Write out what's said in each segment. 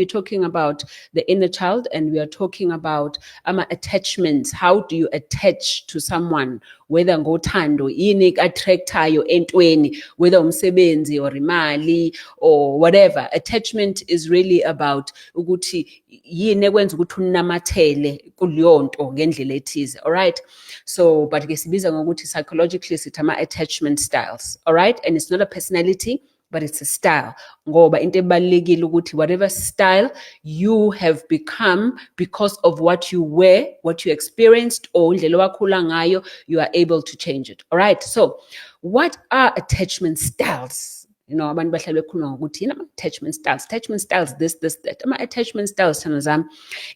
we're talking about the inner child, and we are talking about attachments. How do you attach to someone, whether ngothando yini attractayo entweni, whether umsebenzi or imali or whatever. Attachment is really about ukuthi yini ekwenza ukuthi unamathele kuleyo nto ngendlela ethize. All right, so but ke sibiza ngokuthi psychologically sithi attachment styles. All right, and it's not a personality, but it's a style. Ngoba into ebalekile ukuthi whatever style you have become because of what you were, what you experienced, or indlela owakhula ngayo, you are able to change it. All right, so what are attachment styles? You know, abantu bahlala bekhuluma ngokuthi yini attachment styles, this, that. Attachment styles,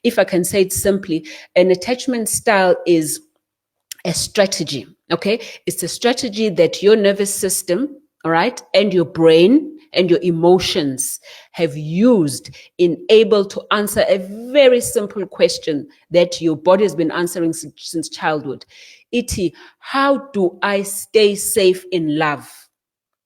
if I can say it simply, an attachment style is a strategy, okay? It's a strategy that your nervous system, all right, and your brain and your emotions have used in able to answer a very simple question that your body has been answering since childhood. Iti, how do I stay safe in love?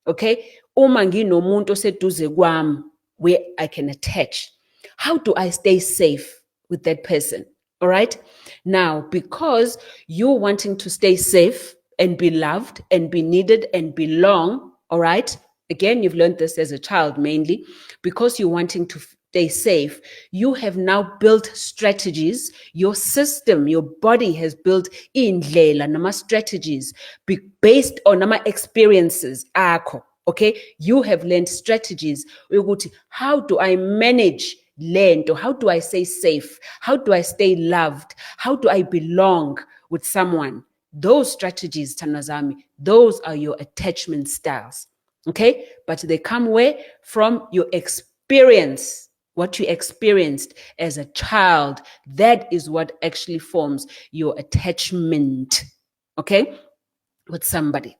Okay? Uma nginomuntu oseduze kwami where I can attach. How do I stay safe with that person? All right? Now, because you're wanting to stay safe and be loved and be needed and belong, all right? Again, you've learned this as a child mainly. Because you're wanting to stay safe, you have now built strategies. Your system, your body has built indlela nama strategies based on nama experiences akho. Okay? You have learned strategies. How do I manage lento? How do I stay safe? How do I stay loved? How do I belong with someone? Those strategies, Tanazami, those are your attachment styles, okay? But they come where? From your experience, what you experienced as a child. That is what actually forms your attachment, okay, with somebody.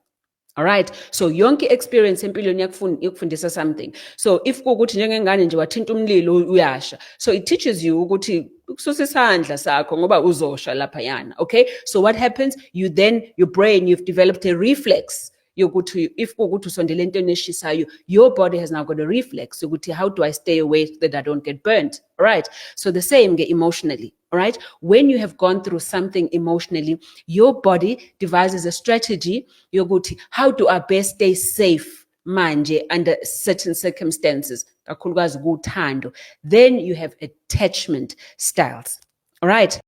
All right, so yonke experience empilweni yakufundisa something. So if kukuthi njengengane nje wathinta umlilo uyasha, so it teaches you ukuthi ukususa isandla sakho ngoba uzosha lapha yana. Okay, so what happens? You then, your brain, you've developed a reflex yokuthi if kukuthi usondele entweni eshisayo, your body has now got a reflex yokuthi how do I stay away so that I don't get burnt? All right, so the same emotionally. All right, when you have gone through something emotionally, your body devises a strategy yokuthi how do I best stay safe manje under certain circumstances, kakhulukazi kuthando. Then you have attachment styles. All right.